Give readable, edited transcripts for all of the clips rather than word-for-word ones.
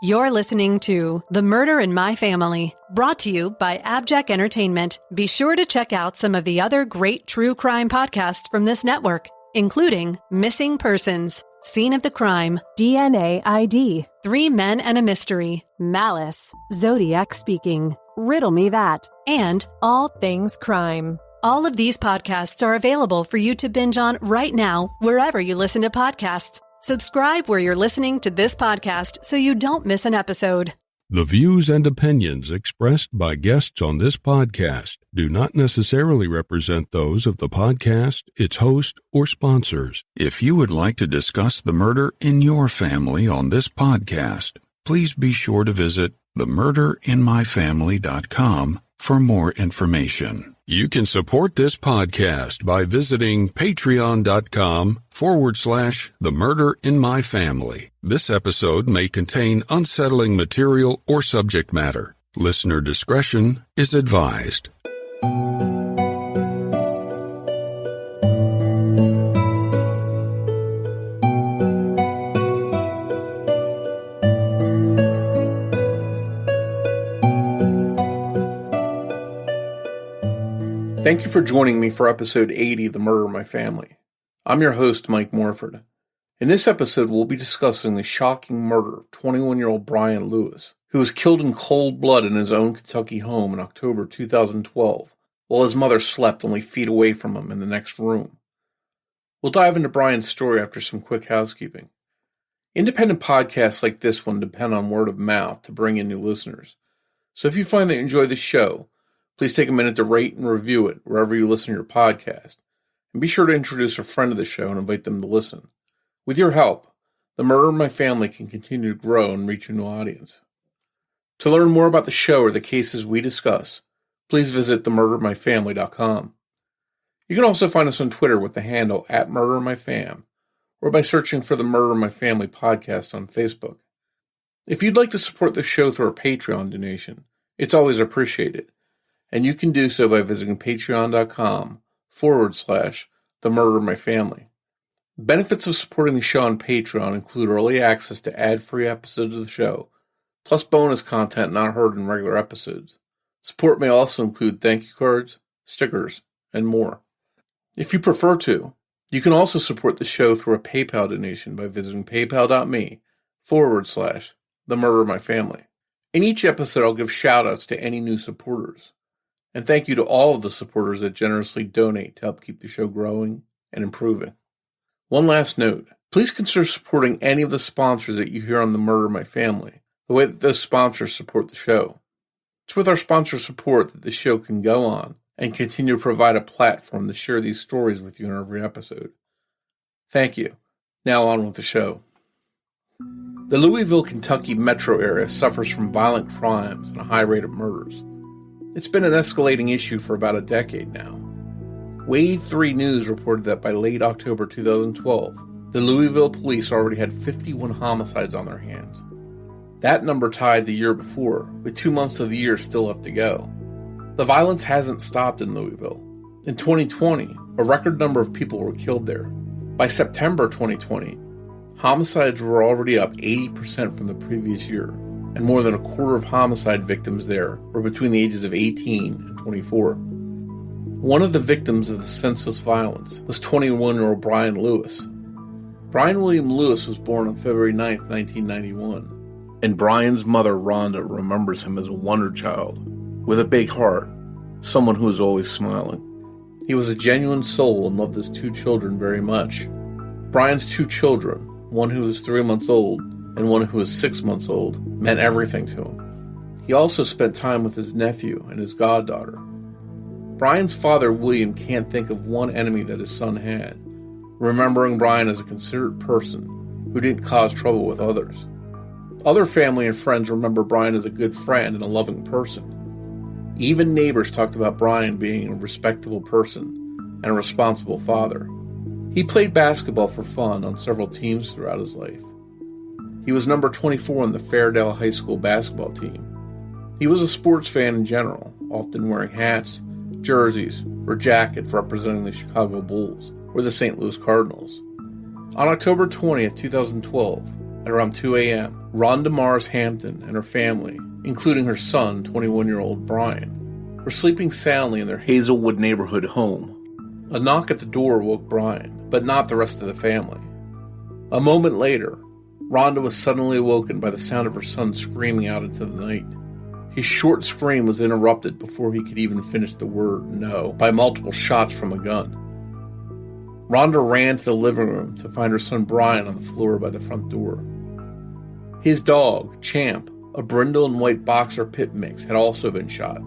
You're listening to The Murder in My Family, brought to you by AbJack Entertainment. Be sure to check out some of the other great true crime podcasts from this network, including Missing Persons, Scene of the Crime, DNA ID, 3 Men and a Mystery, Malice, Zodiac Speaking, Riddle Me That, and All Things Crime. All of these podcasts are available for you to binge on right now, wherever you listen to podcasts. Subscribe where you're listening to this podcast so you don't miss an episode. The views and opinions expressed by guests on this podcast do not necessarily represent those of the podcast, its host, or sponsors. If you would like to discuss the murder in your family on this podcast, please be sure to visit themurderinmyfamily.com for more information. You can support this podcast by visiting patreon.com/themurderinmyfamily. This episode may contain unsettling material or subject matter. Listener discretion is advised. Thank you for joining me for episode 80 of The Murder in My Family. I'm your host, Mike Morford. In this episode, we'll be discussing the shocking murder of 21-year-old Bryan Lewis, who was killed in cold blood in his own Kentucky home in October 2012, while his mother slept only feet away from him in the next room. We'll dive into Bryan's story after some quick housekeeping. Independent podcasts like this one depend on word of mouth to bring in new listeners. So if you find that you enjoy the show, please take a minute to rate and review it wherever you listen to your podcast. And be sure to introduce a friend of the show and invite them to listen. With your help, The Murder in My Family can continue to grow and reach a new audience. To learn more about the show or the cases we discuss, please visit themurderinmyfamily.com. You can also find us on Twitter with the handle @MurderInMyFam, or by searching for the Murder in My Family podcast on Facebook. If you'd like to support the show through a Patreon donation, it's always appreciated. And you can do so by visiting patreon.com/themurderinmyfamily. Benefits of supporting the show on Patreon include early access to ad-free episodes of the show, plus bonus content not heard in regular episodes. Support may also include thank you cards, stickers, and more. If you prefer to, you can also support the show through a PayPal donation by visiting paypal.me/themurderinmyfamily. In each episode, I'll give shout-outs to any new supporters. And thank you to all of the supporters that generously donate to help keep the show growing and improving. One last note, please consider supporting any of the sponsors that you hear on The Murder in My Family, the way that those sponsors support the show. It's with our sponsor support that the show can go on and continue to provide a platform to share these stories with you in every episode. Thank you. Now on with the show. The Louisville, Kentucky metro area suffers from violent crimes and a high rate of murders. It's been an escalating issue for about a decade now. Wave 3 News reported that by late October 2012, the Louisville police already had 51 homicides on their hands. That number tied the year before, with 2 months of the year still left to go. The violence hasn't stopped in Louisville. In 2020, a record number of people were killed there. By September 2020, homicides were already up 80% from the previous year, and more than a quarter of homicide victims there were between the ages of 18 and 24. One of the victims of the senseless violence was 21-year-old Bryan Lewis. Bryan William Lewis was born on February 9, 1991, and Bryan's mother, Rhonda, remembers him as a wonder child, with a big heart, someone who was always smiling. He was a genuine soul and loved his 2 children very much. Bryan's 2 children, one who was 3 months old and one who was 6 months old, meant everything to him. He also spent time with his nephew and his goddaughter. Bryan's father, William, can't think of one enemy that his son had, remembering Bryan as a considerate person who didn't cause trouble with others. Other family and friends remember Bryan as a good friend and a loving person. Even neighbors talked about Bryan being a respectable person and a responsible father. He played basketball for fun on several teams throughout his life. He was number 24 on the Fairdale High School basketball team. He was a sports fan in general, often wearing hats, jerseys, or jackets representing the Chicago Bulls or the St. Louis Cardinals. On October 20th, 2012, at around 2 a.m., Rhonda Mars Hampton and her family, including her son, 21-year-old Bryan, were sleeping soundly in their Hazelwood neighborhood home. A knock at the door woke Bryan, but not the rest of the family. A moment later, Rhonda was suddenly awoken by the sound of her son screaming out into the night. His short scream was interrupted before he could even finish the word no by multiple shots from a gun. Rhonda ran to the living room to find her son Bryan on the floor by the front door. His dog, Champ, a brindle and white boxer pit mix, had also been shot.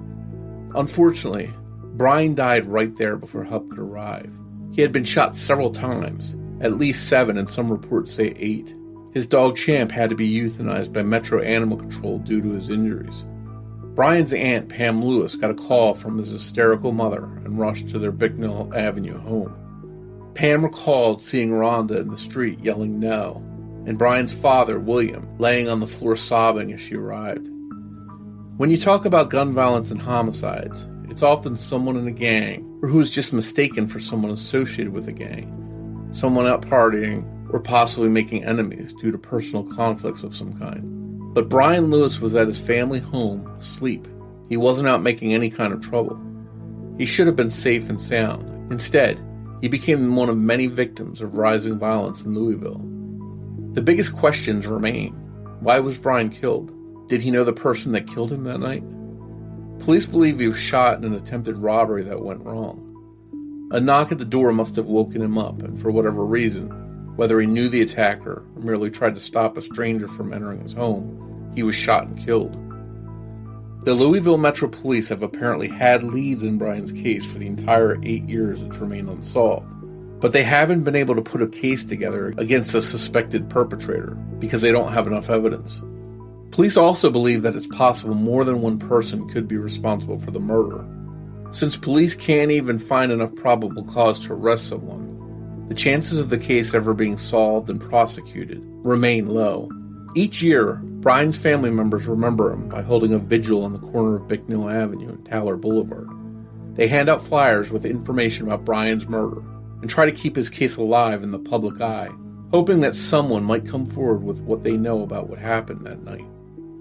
Unfortunately, Bryan died right there before help could arrive. He had been shot several times, at least 7 and some reports say 8. His dog Champ had to be euthanized by Metro Animal Control due to his injuries. Bryan's aunt, Pam Lewis, got a call from his hysterical mother and rushed to their Bicknell Avenue home. Pam recalled seeing Rhonda in the street yelling no, and Bryan's father, William, laying on the floor sobbing as she arrived. When you talk about gun violence and homicides, it's often someone in a gang or who is just mistaken for someone associated with a gang, someone out partying or possibly making enemies due to personal conflicts of some kind. But Bryan Lewis was at his family home, asleep. He wasn't out making any kind of trouble. He should have been safe and sound. Instead, he became one of many victims of rising violence in Louisville. The biggest questions remain. Why was Bryan killed? Did he know the person that killed him that night? Police believe he was shot in an attempted robbery that went wrong. A knock at the door must have woken him up, and for whatever reason, whether he knew the attacker or merely tried to stop a stranger from entering his home, he was shot and killed. The Louisville Metro Police have apparently had leads in Bryan's case for the entire 8 years it's remained unsolved, but they haven't been able to put a case together against a suspected perpetrator because they don't have enough evidence. Police also believe that it's possible more than one person could be responsible for the murder. Since police can't even find enough probable cause to arrest someone, the chances of the case ever being solved and prosecuted remain low. Each year, Bryan's family members remember him by holding a vigil on the corner of Bicknell Avenue and Taylor Boulevard. They hand out flyers with information about Bryan's murder and try to keep his case alive in the public eye, hoping that someone might come forward with what they know about what happened that night.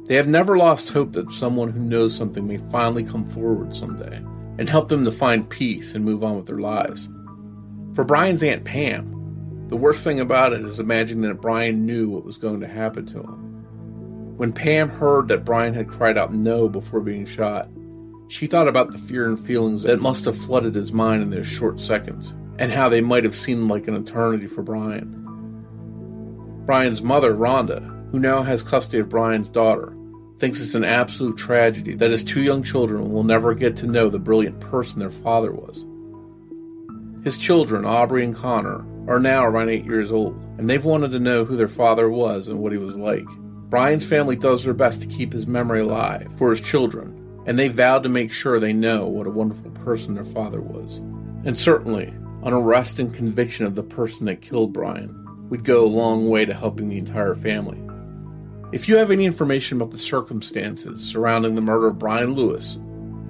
They have never lost hope that someone who knows something may finally come forward someday and help them to find peace and move on with their lives. For Bryan's Aunt Pam, the worst thing about it is imagining that Bryan knew what was going to happen to him. When Pam heard that Bryan had cried out no before being shot, she thought about the fear and feelings that must have flooded his mind in those short seconds, and how they might have seemed like an eternity for Bryan. Bryan's mother, Rhonda, who now has custody of Bryan's daughter, thinks it's an absolute tragedy that his 2 young children will never get to know the brilliant person their father was. His children, Aubrey and Connor, are now around 8 years old, and they've wanted to know who their father was and what he was like. Bryan's family does their best to keep his memory alive for his children, and they vowed to make sure they know what a wonderful person their father was. And certainly, an arrest and conviction of the person that killed Bryan would go a long way to helping the entire family. If you have any information about the circumstances surrounding the murder of Bryan Lewis,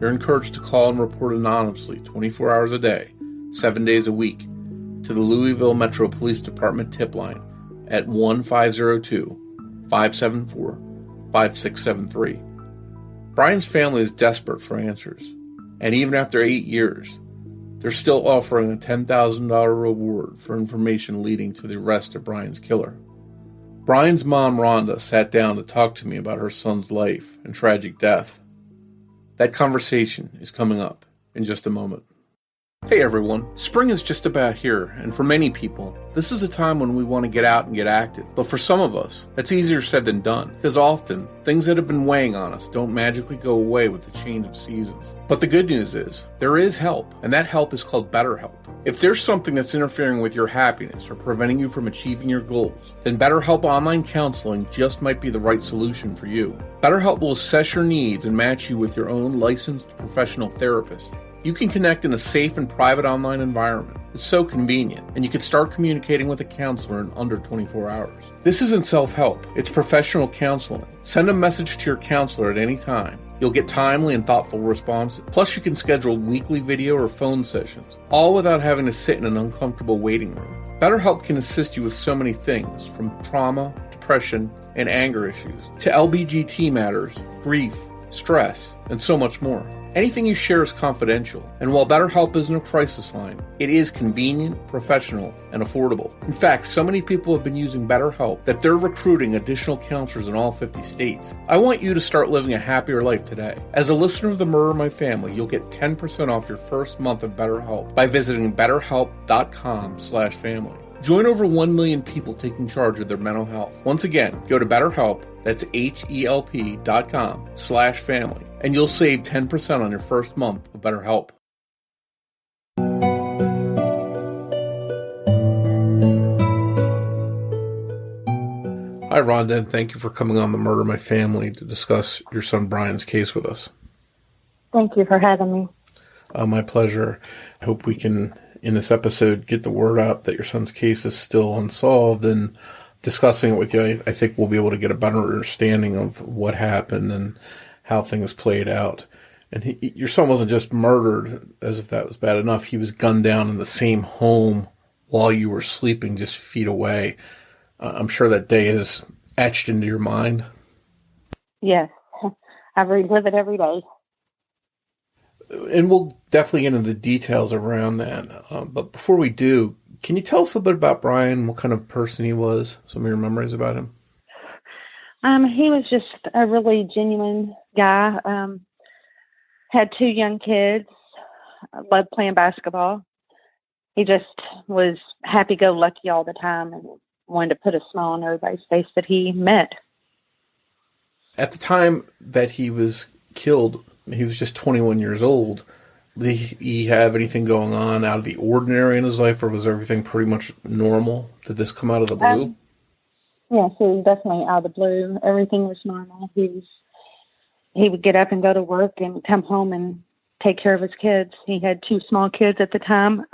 you're encouraged to call and report anonymously 24 hours a day, 7 days a week, to the Louisville Metro Police Department tip line at 1-502-574-5673. Bryan's family is desperate for answers, and even after 8 years, they're still offering a $10,000 reward for information leading to the arrest of Bryan's killer. Bryan's mom, Rhonda, sat down to talk to me about her son's life and tragic death. That conversation is coming up in just a moment. Hey everyone, spring is just about here, and for many people, this is a time when we want to get out and get active. But for some of us, that's easier said than done, because often, things that have been weighing on us don't magically go away with the change of seasons. But the good news is, there is help, and that help is called BetterHelp. If there's something that's interfering with your happiness or preventing you from achieving your goals, then BetterHelp Online Counseling just might be the right solution for you. BetterHelp will assess your needs and match you with your own licensed professional therapist. You can connect in a safe and private online environment. It's so convenient, and you can start communicating with a counselor in under 24 hours. This isn't self-help, it's professional counseling. Send a message to your counselor at any time. You'll get timely and thoughtful responses. Plus, you can schedule weekly video or phone sessions, all without having to sit in an uncomfortable waiting room. BetterHelp can assist you with so many things, from trauma to depression, and anger issues, to LBGT matters, grief, stress, and so much more. Anything you share is confidential, and while BetterHelp isn't a crisis line, it is convenient, professional, and affordable. In fact, so many people have been using BetterHelp that they're recruiting additional counselors in all 50 states. I want you to start living a happier life today. As a listener of The Murder in My Family, you'll get 10% off your first month of BetterHelp by visiting BetterHelp.com/family. Join over 1 million people taking charge of their mental health. Once again, go to BetterHelp, that's HELP.com/family, and you'll save 10% on your first month of BetterHelp. Hi, Rhonda, and thank you for coming on The Murder in My Family to discuss your son Bryan's case with us. Thank you for having me. My pleasure. I hope we can, in this episode, get the word out that your son's case is still unsolved, and discussing it with you, I think we'll be able to get a better understanding of what happened and how things played out. And your son wasn't just murdered, as if that was bad enough. He was gunned down in the same home while you were sleeping just feet away. I'm sure that day is etched into your mind. Yes, I relive it every day. And we'll definitely get into the details around that. But before we do, can you tell us a bit about Bryan, what kind of person he was, some of your memories about him? He was just a really genuine guy. Had 2 young kids, loved playing basketball. He just was happy-go-lucky all the time and wanted to put a smile on everybody's face that he met. At the time that he was killed, he was just 21 years old. Did he have anything going on out of the ordinary in his life, or was everything pretty much normal? Did this come out of the blue? Yes, it was definitely out of the blue. Everything was normal. He would get up and go to work and come home and take care of his kids. He had 2 small kids at the time.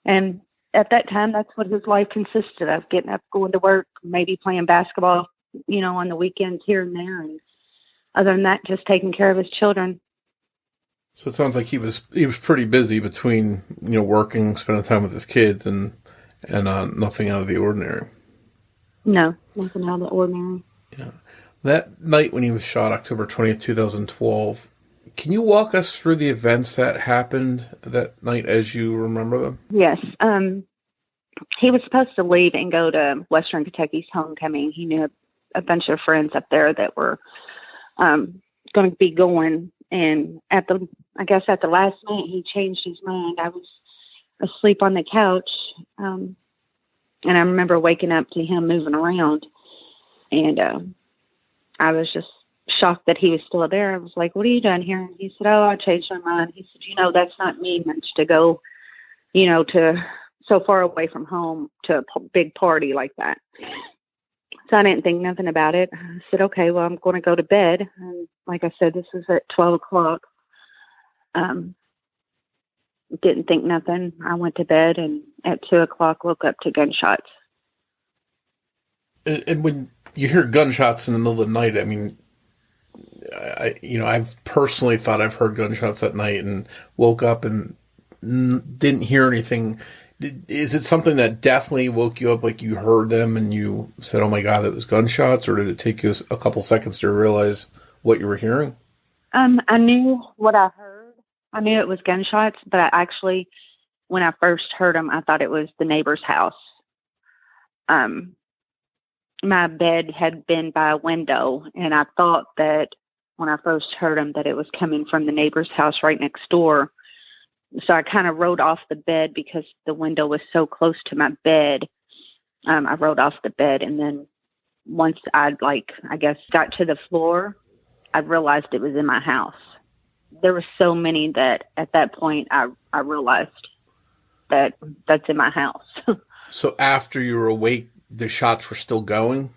And at that time, that's what his life consisted of, getting up, going to work, maybe playing basketball, on the weekends here and there. And other than that, just taking care of his children. So it sounds like he was pretty busy between, working, spending time with his kids, and nothing out of the ordinary. No, nothing out of the ordinary. Yeah. That night when he was shot, October 20th, 2012, can you walk us through the events that happened that night as you remember them? Yes. He was supposed to leave and go to Western Kentucky's homecoming. He knew a bunch of friends up there that were going to be going. And at the last minute, he changed his mind. I was asleep on the couch, and I remember waking up to him moving around, and I was just shocked that he was still there. I was like, "What are you doing here?" And he said, "Oh, I changed my mind." He said, "That's not me much to go, to so far away from home to a big party like that." So I didn't think nothing about it. I said, "Okay, well, I'm going to go to bed." And like I said, this was at 12 o'clock. Didn't think nothing. I went to bed, and at 2 o'clock, woke up to gunshots. And when you hear gunshots in the middle of the night, I mean, I've personally thought I've heard gunshots at night and woke up and didn't hear anything. Is it something that definitely woke you up, like you heard them and you said, "Oh my God, that was gunshots," or did it take you a couple seconds to realize what you were hearing? I knew what I heard. I knew it was gunshots, but I actually, when I first heard them, I thought it was the neighbor's house. My bed had been by a window, and I thought that when I first heard them that it was coming from the neighbor's house right next door. So I kind of rolled off the bed because the window was so close to my bed. I rolled off the bed, and then once got to the floor, I realized it was in my house. There were so many that at that point I realized that that's in my house. So after you were awake, the shots were still going?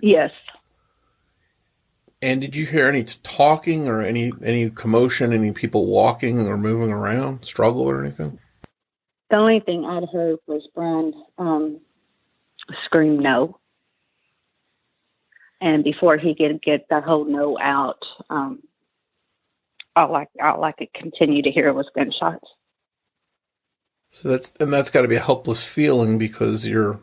Yes. And did you hear any talking or any commotion, any people walking or moving around, struggle or anything? The only thing I'd heard was Bryan scream no. And before he could get the whole no out, all I could continue to hear was gunshots. So that's got to be a helpless feeling because you're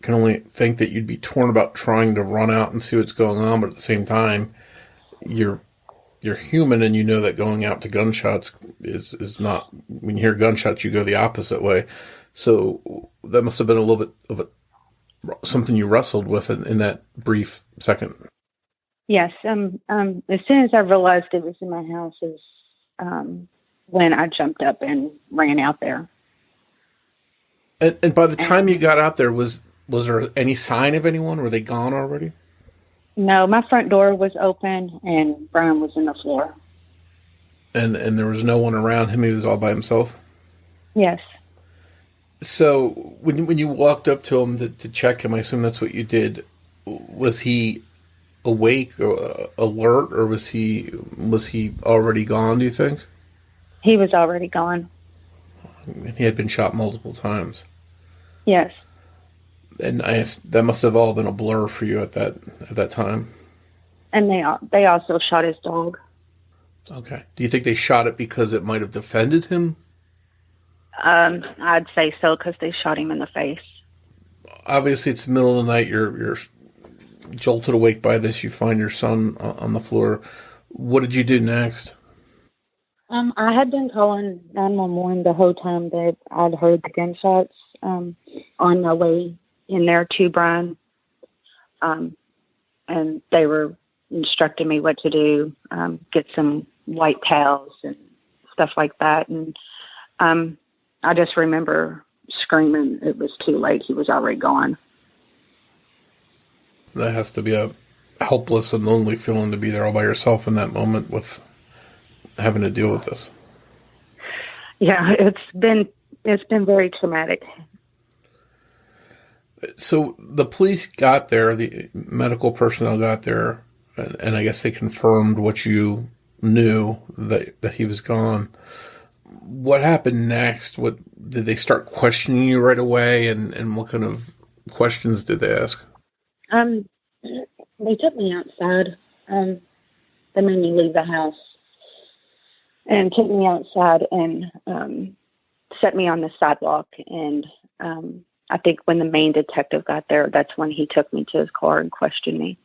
can only think that you'd be torn about trying to run out and see what's going on, but at the same time, you're human, and you know that going out to gunshots is not, when you hear gunshots, you go the opposite way. So that must have been a little bit of something you wrestled with in that brief second. Yes. As soon as I realized it was in my house is when I jumped up and ran out there. And by the time you got out there, was there any sign of anyone? Were they gone already? No, my front door was open and Bryan was in the floor. And there was no one around him? He was all by himself? Yes. So when you walked up to him to check him, I assume that's what you did. Was he awake or alert, or was he already gone, do you think? He was already gone. He had been shot multiple times. Yes. And that must have all been a blur for you at that time. And they also shot his dog. Okay. Do you think they shot it because it might have defended him? I'd say so, because they shot him in the face. Obviously, it's the middle of the night. You're jolted awake by this. You find your son on the floor. What did you do next? I had been calling 911 the whole time that I'd heard the gunshots on my way in there to Bryan. And they were instructing me what to do, get some white towels and stuff like that. And I just remember screaming it was too late. He was already gone. That has to be a helpless and lonely feeling to be there all by yourself in that moment with having to deal with this. Yeah, it's been very traumatic. So the police got there, the medical personnel got there, and I guess they confirmed what you knew, that he was gone. What happened next? What did they start questioning you right away, and what kind of questions did they ask? They took me outside. They made me leave the house and took me outside and set me on the sidewalk. And I think when the main detective got there, that's when he took me to his car and questioned me.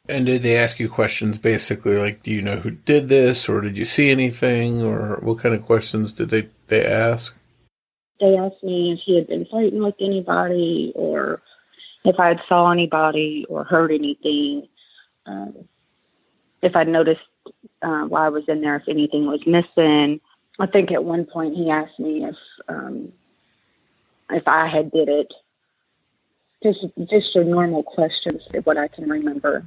And did they ask you questions basically like, do you know who did this, or did you see anything, or what kind of questions did they ask? They asked me if he had been fighting with anybody, or if I had saw anybody or heard anything, if I'd noticed while I was in there if anything was missing. I think at one point he asked me if I had did it. Just your normal questions, what I can remember.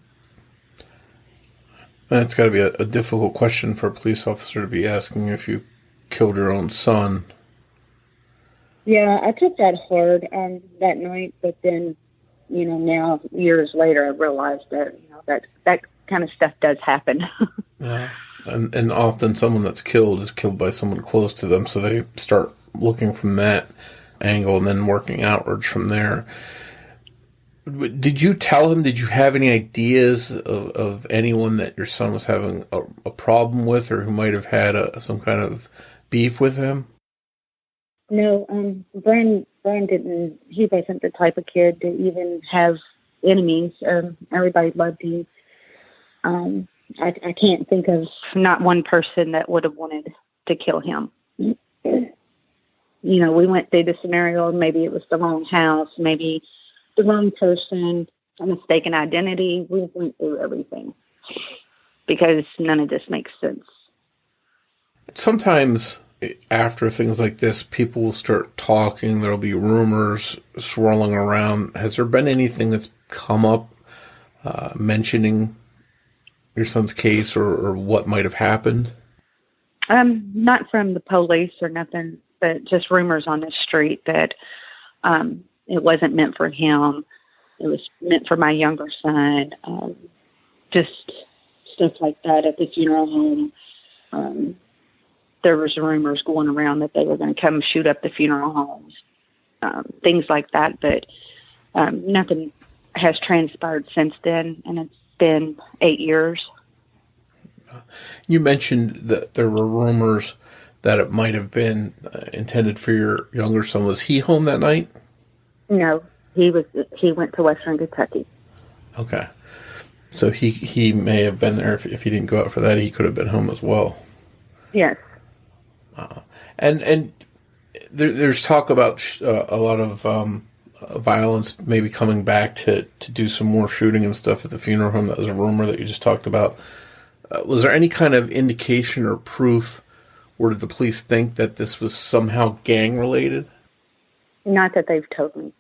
That's got to be a difficult question for a police officer to be asking, if you killed your own son. Yeah, I took that hard that night, but then, now years later, I realized that, that kind of stuff does happen. Yeah. And often someone that's killed is killed by someone close to them, so they start looking from that angle and then working outwards from there. Did you tell him, did you have any ideas of anyone that your son was having a problem with, or who might have had some kind of beef with him? No, Bryan didn't, he wasn't the type of kid to even have enemies. Everybody loved him. I can't think of not one person that would have wanted to kill him. We went through the scenario, maybe it was the wrong house, maybe the wrong person, a mistaken identity. We went through everything because none of this makes sense. Sometimes after things like this, people will start talking. There'll be rumors swirling around. Has there been anything that's come up mentioning your son's case or what might have happened? Not from the police or nothing, but just rumors on the street that it wasn't meant for him. It was meant for my younger son. Just stuff like that at the funeral home. There was rumors going around that they were going to come shoot up the funeral homes, things like that. But nothing has transpired since then, and it's been 8 years. You mentioned that there were rumors that it might have been intended for your younger son. Was he home that night? No, he went to Western Kentucky. Okay. So he may have been there. If he didn't go out for that, he could have been home as well. Yes. And there's talk about a lot of violence maybe coming back to do some more shooting and stuff at the funeral home. That was a rumor that you just talked about. Was there any kind of indication or proof, or did the police think that this was somehow gang related? Not that they've told me.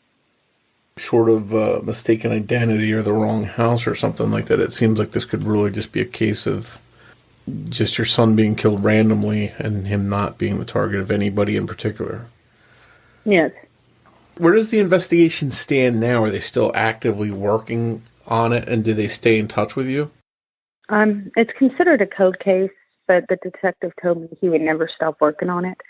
Short of mistaken identity or the wrong house or something like that, it seems like this could really just be a case of just your son being killed randomly and him not being the target of anybody in particular. Yes. Where does the investigation stand now? Are they still actively working on it, and do they stay in touch with you? It's considered a cold case, but the detective told me he would never stop working on it.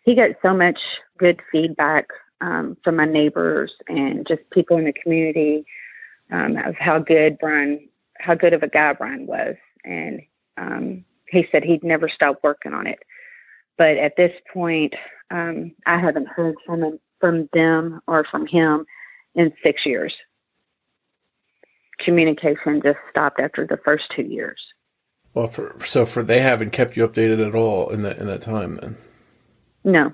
He got so much good feedback from my neighbors and just people in the community of how good of a guy Bryan was. And he said he'd never stop working on it. But at this point, I haven't heard from them or from him in 6 years. Communication just stopped after the first 2 years. Well, they haven't kept you updated at all in that time then? No.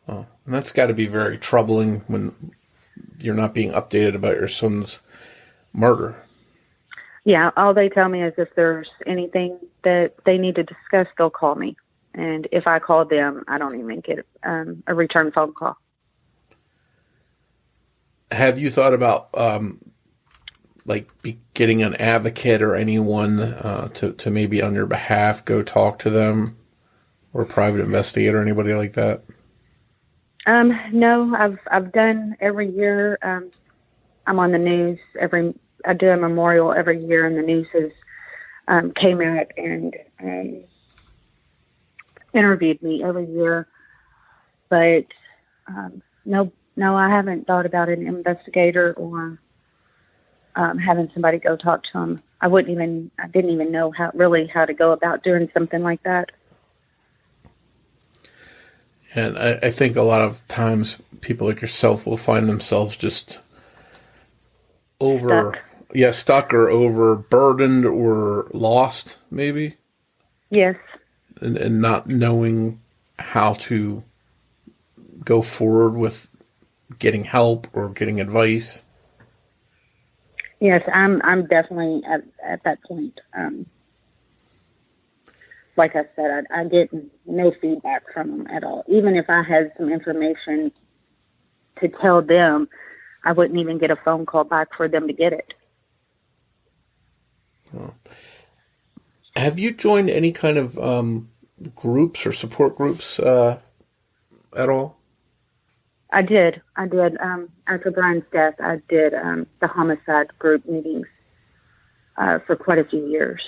Oh, and that's got to be very troubling when you're not being updated about your son's murder. Yeah, all they tell me is if there's anything that they need to discuss, they'll call me. And if I call them, I don't even get a return phone call. Have you thought about getting an advocate or anyone to maybe on your behalf go talk to them, or a private investigator, anybody like that? No, I've done every year. I'm on the news I do a memorial every year, and the news has came out and interviewed me every year. But no, I haven't thought about an investigator or having somebody go talk to him. I didn't even know how to go about doing something like that. And I think a lot of times people like yourself will find themselves just stuck or overburdened or lost, maybe. Yes. And not knowing how to go forward with getting help or getting advice. Yes, I'm definitely at that point. Like I said, I get no feedback from them at all. Even if I had some information to tell them, I wouldn't even get a phone call back for them to get it. Oh. Have you joined any kind of groups or support groups at all? I did. After Bryan's death, I did the homicide group meetings for quite a few years.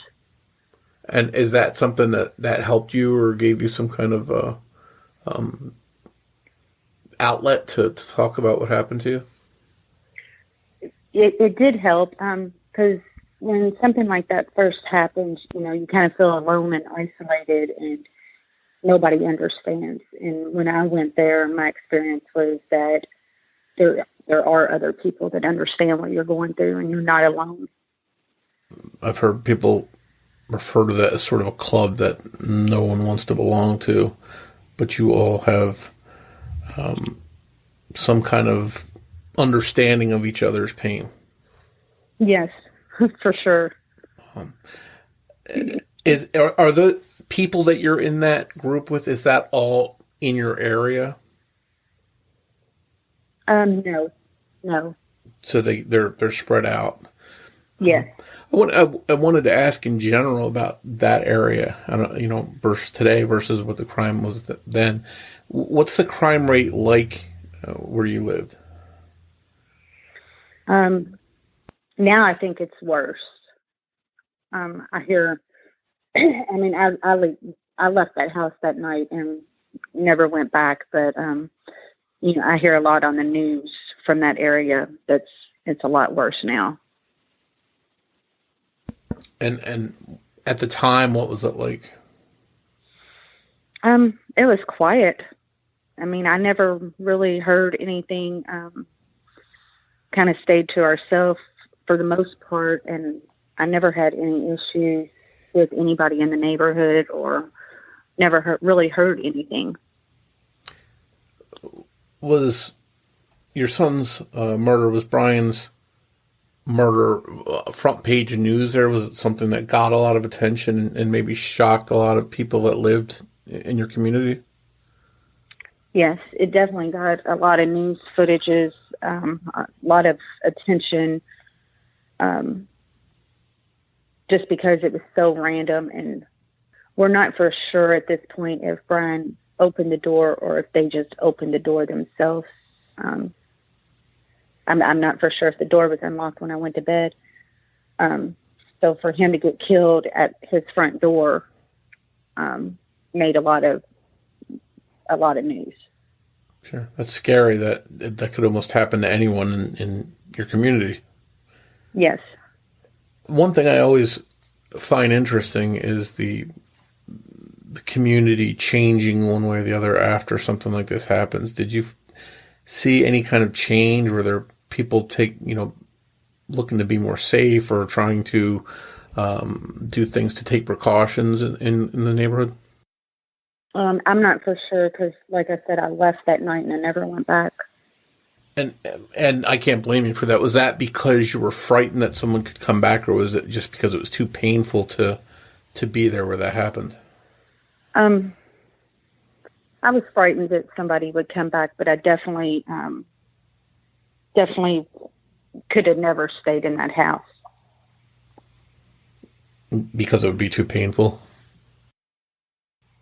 And is that something that helped you or gave you some kind of outlet to talk about what happened to you? It did help because when something like that first happens, you kind of feel alone and isolated and nobody understands. And when I went there, my experience was that there are other people that understand what you're going through and you're not alone. I've heard people refer to that as sort of a club that no one wants to belong to, but you all have some kind of understanding of each other's pain. Yes, for sure. Are the people that you're in that group with, is that all in your area? No. So they're spread out. Yes. I wanted to ask in general about that area. I don't, versus today versus what the crime was then. What's the crime rate like where you lived? Now I think it's worse. I hear. I mean, I left that house that night and never went back. But I hear a lot on the news from that area. It's a lot worse now. And at the time, what was it like? It was quiet. I mean, I never really heard anything, kind of stayed to ourselves for the most part. And I never had any issues with anybody in the neighborhood or never really heard anything. Was your son's murder, was Bryan's murder front page news there? Was it something that got a lot of attention and maybe shocked a lot of people that lived in your community? Yes, it definitely got a lot of news footages, a lot of attention, just because it was so random. And we're not for sure at this point if Bryan opened the door or if they just opened the door themselves. I'm not for sure if the door was unlocked when I went to bed. So for him to get killed at his front door made a lot of news. Sure. That's scary that could almost happen to anyone in your community. Yes. One thing I always find interesting is the community changing one way or the other after something like this happens. Did you see any kind of change where there are people looking to be more safe or trying to do things to take precautions in the neighborhood? I'm not for sure because, like I said, I left that night and I never went back. And I can't blame you for that. Was that because you were frightened that someone could come back, or was it just because it was too painful to be there where that happened? I was frightened that somebody would come back, but I definitely could have never stayed in that house. Because it would be too painful?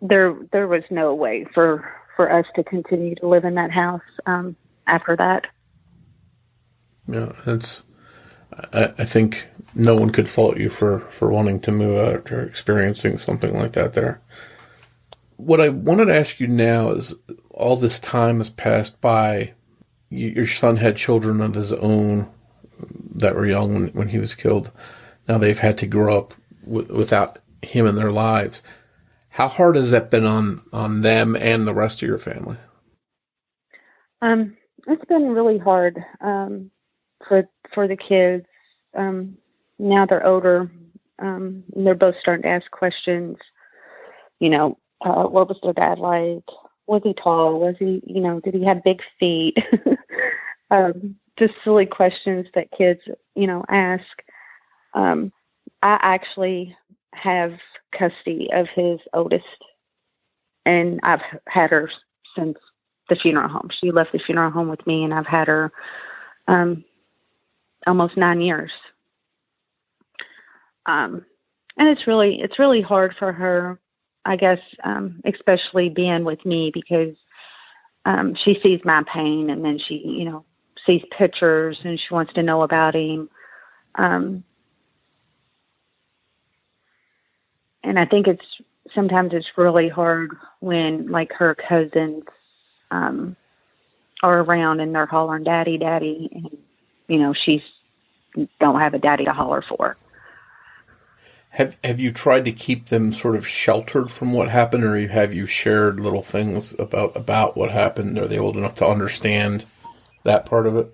There was no way for us to continue to live in that house after that. Yeah, I think no one could fault you for wanting to move out or experiencing something like that there. What I wanted to ask you now is, all this time has passed by. Your son had children of his own that were young when he was killed. Now they've had to grow up without him in their lives. How hard has that been on them and the rest of your family? It's been really hard for the kids. Now they're older. They're both starting to ask questions. What was their dad like? Was he tall? Was he, did he have big feet? Just silly questions that kids, ask. I actually have custody of his oldest, and I've had her since the funeral home. She left the funeral home with me, and I've had her almost 9 years. And it's really hard for her, I guess, especially being with me, because she sees my pain, and then she, sees pictures and she wants to know about him. And I think sometimes it's really hard when, like, her cousins are around and they're hollering, "Daddy, Daddy," and, she's don't have a daddy to holler for. Have you tried to keep them sort of sheltered from what happened, or have you shared little things about what happened? Are they old enough to understand that part of it?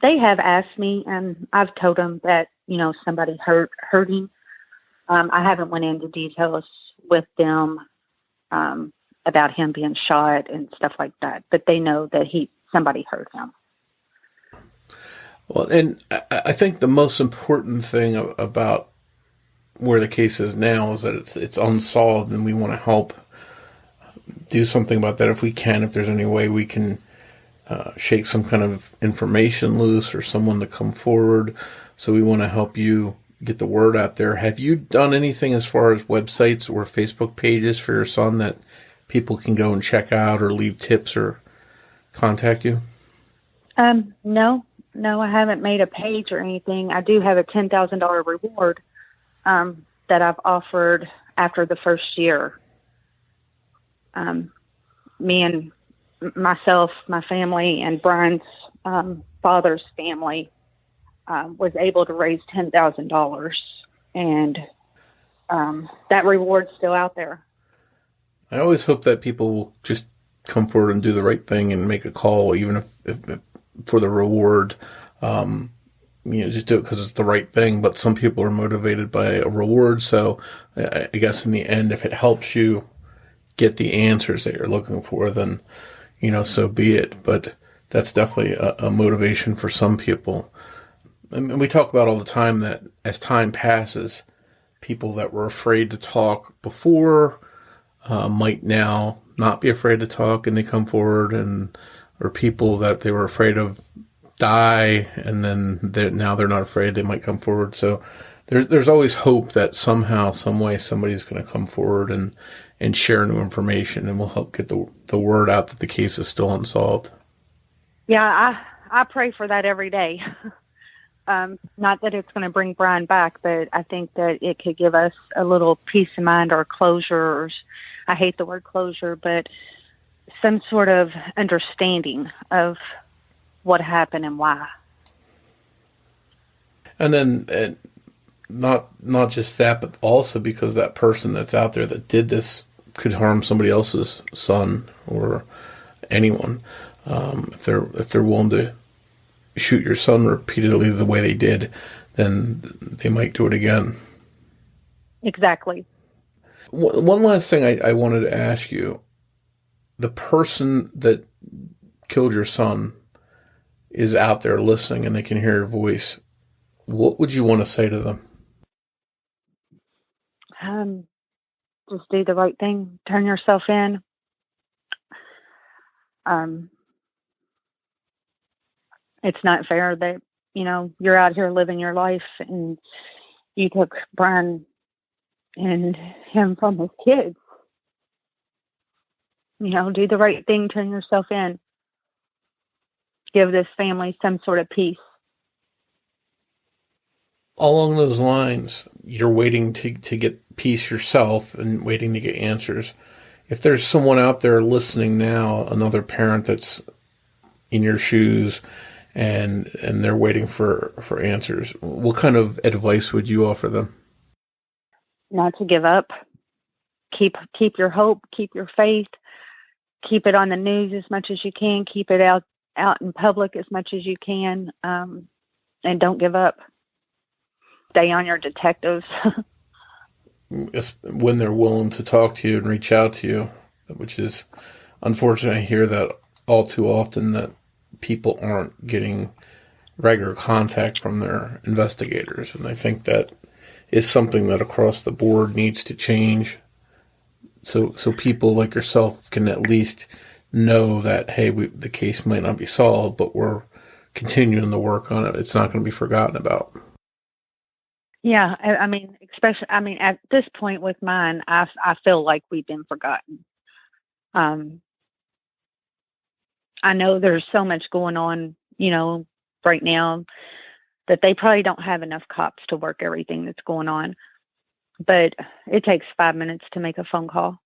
They have asked me, and I've told them that, somebody hurt him. I haven't went into details with them about him being shot and stuff like that, but they know that somebody hurt him. Well, and I think the most important thing about where the case is now is that it's unsolved, and we want to help do something about that if we can. If there's any way we can shake some kind of information loose or someone to come forward, so we want to help you get the word out there. Have you done anything as far as websites or Facebook pages for your son that people can go and check out or leave tips or contact you? No, I haven't made a page or anything. I do have a $10,000 reward that I've offered after the first year. Me and myself, my family, and Bryan's father's family was able to raise $10,000, and that reward's still out there. I always hope that people will just come forward and do the right thing and make a call, even if for the reward. Just do it because it's the right thing. But some people are motivated by a reward. So I guess in the end, if it helps you get the answers that you're looking for, then, so be it. But that's definitely a motivation for some people. And we talk about all the time that as time passes, people that were afraid to talk before might now not be afraid to talk, and they come forward, or people that they were afraid of die, and then now they're not afraid, they might come forward. So there's always hope that somehow, some way, somebody's going to come forward and share new information, and will help get the word out that the case is still unsolved. Yeah, I pray for that every day. Not that it's going to bring Bryan back, but I think that it could give us a little peace of mind or closure. Or, I hate the word closure, but some sort of understanding of what happened and why. And then not just that, but also because that person that's out there that did this could harm somebody else's son or anyone. If they're willing to shoot your son repeatedly the way they did, then they might do it again. Exactly. One last thing I wanted to ask you. The person that killed your son is out there listening, and they can hear your voice. What would you want to say to them? Just do the right thing. Turn yourself in. It's not fair that, you're out here living your life and you took Bryan and him from his kids. Do the right thing. Turn yourself in. Give this family some sort of peace. Along those lines, you're waiting to get peace yourself and waiting to get answers. If there's someone out there listening now, another parent that's in your shoes, and they're waiting for answers, what kind of advice would you offer them? Not to give up. Keep your hope. Keep your faith. Keep it on the news as much as you can. Keep it out in public as much as you can, and don't give up. Stay on your detectives. When they're willing to talk to you and reach out to you, which is unfortunate. I hear that all too often, that people aren't getting regular contact from their investigators, and I think that is something that across the board needs to change. So people like yourself can at least know that, hey, the case might not be solved, but we're continuing to work on it. It's not going to be forgotten about. Yeah, especially at this point with mine, I feel like we've been forgotten. I know there's so much going on, right now, that they probably don't have enough cops to work everything that's going on. But it takes 5 minutes to make a phone call.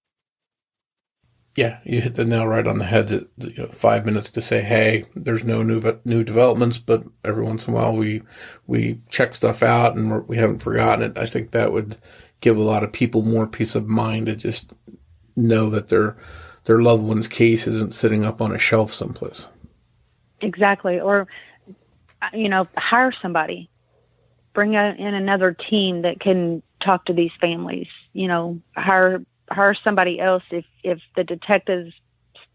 Yeah, you hit the nail right on the head. 5 minutes to say, hey, there's no new developments, but every once in a while we check stuff out and we haven't forgotten it. I think that would give a lot of people more peace of mind to just know that their loved one's case isn't sitting up on a shelf someplace. Exactly. Or, hire somebody. Bring in another team that can talk to these families. Hire somebody else if the detectives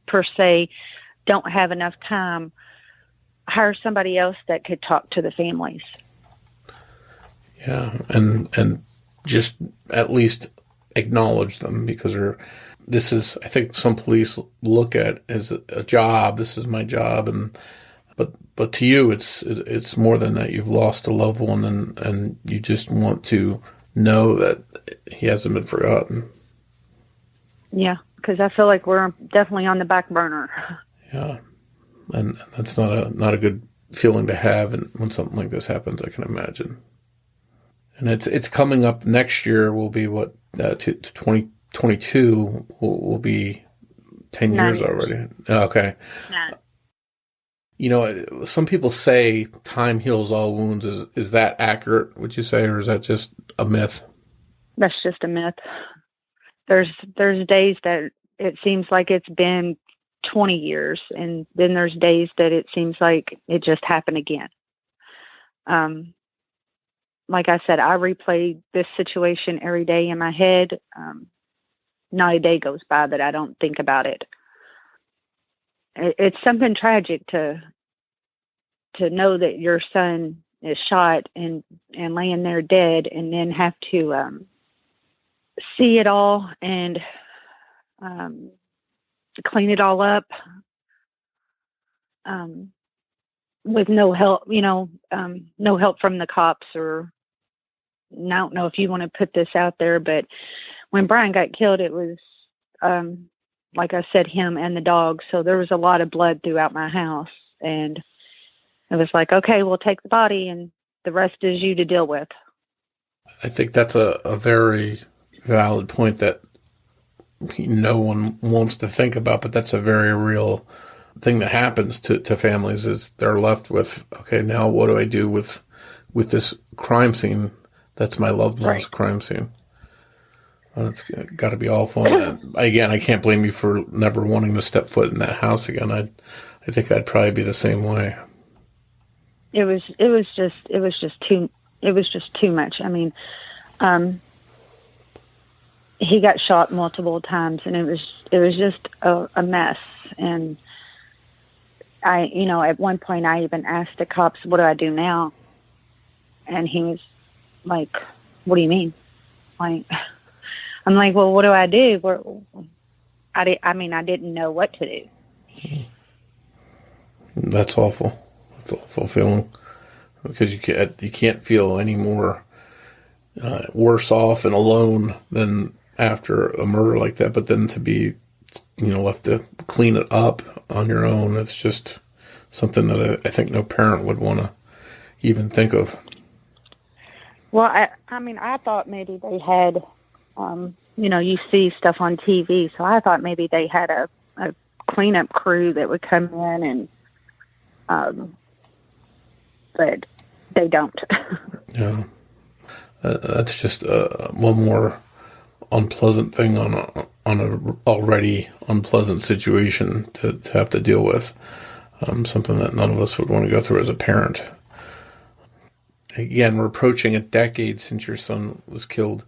per se don't have enough time. Hire somebody else that could talk to the families. Yeah, and just at least acknowledge them, because this is, I think some police look at as a job. This is my job, but to you it's more than that. You've lost a loved one, and you just want to know that he hasn't been forgotten. Yeah, because I feel like we're definitely on the back burner. Yeah, and that's not a good feeling to have, and when something like this happens, I can imagine. And it's coming up next year. Will be what 2022 will be 10 years already. Okay. 9. Some people say time heals all wounds. Is that accurate, would you say, or is that just a myth? That's just a myth. There's days that it seems like it's been 20 years. And then there's days that it seems like it just happened again. Like I said, I replay this situation every day in my head. Not a day goes by that I don't think about it. It's something tragic to know that your son is shot and laying there dead, and then have to see it all and clean it all up with no help, no help from the cops. Or I don't know if you want to put this out there, but when Bryan got killed, it was, like I said, him and the dog. So there was a lot of blood throughout my house, and it was like, okay, we'll take the body and the rest is you to deal with. I think that's a very valid point that no one wants to think about, but that's a very real thing that happens to families, is they're left with, okay, now what do I do with this crime scene? That's my loved one's crime scene. Well, it's got to be awful. And again, I can't blame you for never wanting to step foot in that house again. I think I'd probably be the same way. It was just too much. I mean, he got shot multiple times, and it was just a mess. And at one point I even asked the cops, what do I do now? And he was like, what do you mean? Like, I'm like, well, what do I do? I didn't know what to do. That's awful. That's an awful feeling, because you can't feel any more worse off and alone than after a murder like that. But then to be, left to clean it up on your own, it's just something that I think no parent would want to even think of. Well, I thought maybe they had, you see stuff on TV, so I thought maybe they had a cleanup crew that would come in, and but they don't. Yeah, that's just one more unpleasant thing on a already unpleasant situation to have to deal with. Something that none of us would want to go through as a parent. Again, we're approaching a decade since your son was killed.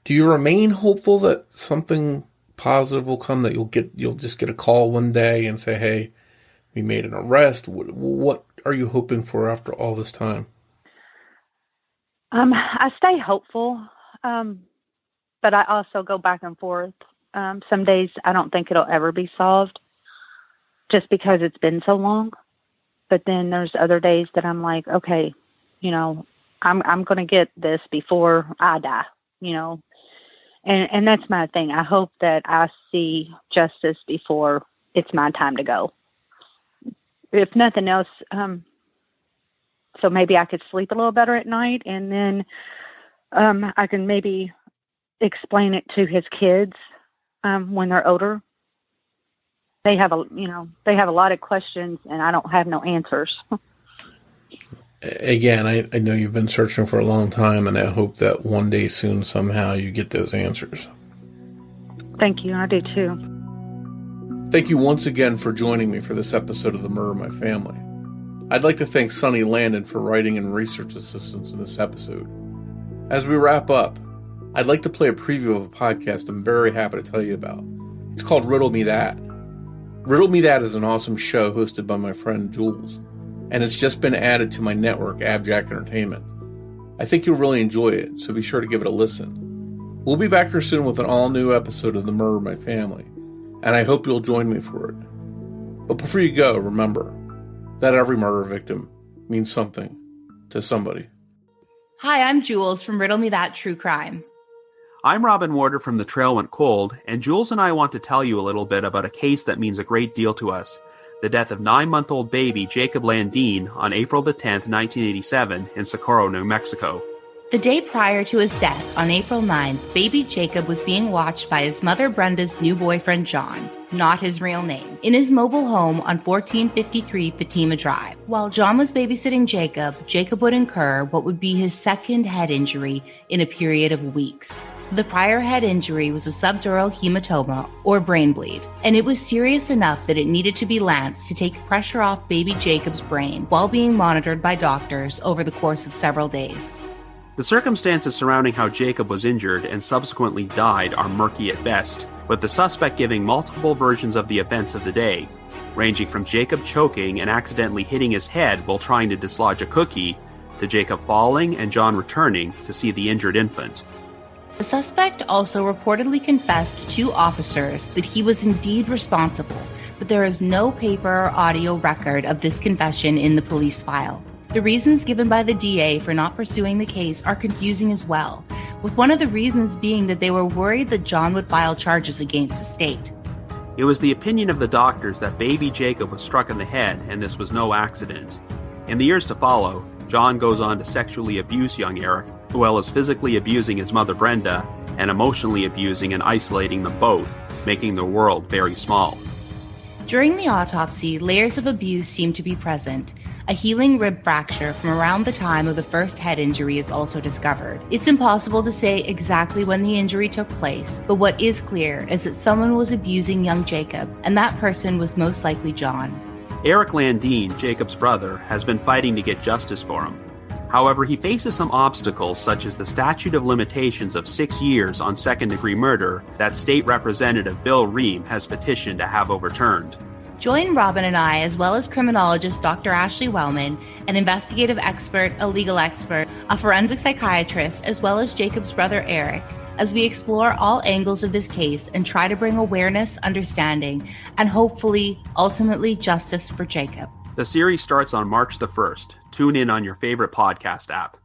Do you remain hopeful that something positive will come, that you'll just get a call one day and say, hey, we made an arrest? What are you hoping for after all this time? I stay hopeful, but I also go back and forth. Some days I don't think it'll ever be solved just because it's been so long. But then there's other days that I'm like, okay, I'm going to get this before I die, and that's my thing. I hope that I see justice before it's my time to go. If nothing else, so maybe I could sleep a little better at night, and then I can maybe explain it to his kids when they're older. They have a lot of questions, and I don't have no answers. Again, I know you've been searching for a long time, and I hope that one day soon somehow you get those answers. Thank you. I do too. Thank you once again for joining me for this episode of The Murder of My Family. I'd like to thank Sonny Landon for writing and research assistance in this episode. As we wrap up, I'd like to play a preview of a podcast I'm very happy to tell you about. It's called Riddle Me That. Riddle Me That is an awesome show hosted by my friend Jules, and it's just been added to my network, AbJack Entertainment. I think you'll really enjoy it, so be sure to give it a listen. We'll be back here soon with an all-new episode of The Murder of My Family, and I hope you'll join me for it. But before you go, remember that every murder victim means something to somebody. Hi, I'm Jules from Riddle Me That True Crime. I'm Robin Warder from The Trail Went Cold, and Jules and I want to tell you a little bit about a case that means a great deal to us. The death of 9-month-old baby Jacob Landine on April the 10th, 1987 in Socorro, New Mexico. The day prior to his death, on April 9th, baby Jacob was being watched by his mother Brenda's new boyfriend John, not his real name, in his mobile home on 1453 Fatima Drive. While John was babysitting Jacob, Jacob would incur what would be his second head injury in a period of weeks. The prior head injury was a subdural hematoma, or brain bleed, and it was serious enough that it needed to be lanced to take pressure off baby Jacob's brain while being monitored by doctors over the course of several days. The circumstances surrounding how Jacob was injured and subsequently died are murky at best, with the suspect giving multiple versions of the events of the day, ranging from Jacob choking and accidentally hitting his head while trying to dislodge a cookie, to Jacob falling and John returning to see the injured infant. The suspect also reportedly confessed to officers that he was indeed responsible, but there is no paper or audio record of this confession in the police file. The reasons given by the DA for not pursuing the case are confusing as well, with one of the reasons being that they were worried that John would file charges against the state. It was the opinion of the doctors that baby Jacob was struck in the head and this was no accident. In the years to follow, John goes on to sexually abuse young Eric, as well as physically abusing his mother Brenda, and emotionally abusing and isolating them both, making their world very small. During the autopsy, layers of abuse seem to be present. A healing rib fracture from around the time of the first head injury is also discovered. It's impossible to say exactly when the injury took place, but what is clear is that someone was abusing young Jacob, and that person was most likely John. Eric Landine, Jacob's brother, has been fighting to get justice for him. However, he faces some obstacles such as the statute of limitations of 6 years on second-degree murder that State Representative Bill Ream has petitioned to have overturned. Join Robin and I, as well as criminologist Dr. Ashley Wellman, an investigative expert, a legal expert, a forensic psychiatrist, as well as Jacob's brother Eric, as we explore all angles of this case and try to bring awareness, understanding, and hopefully, ultimately, justice for Jacob. The series starts on March the 1st. Tune in on your favorite podcast app.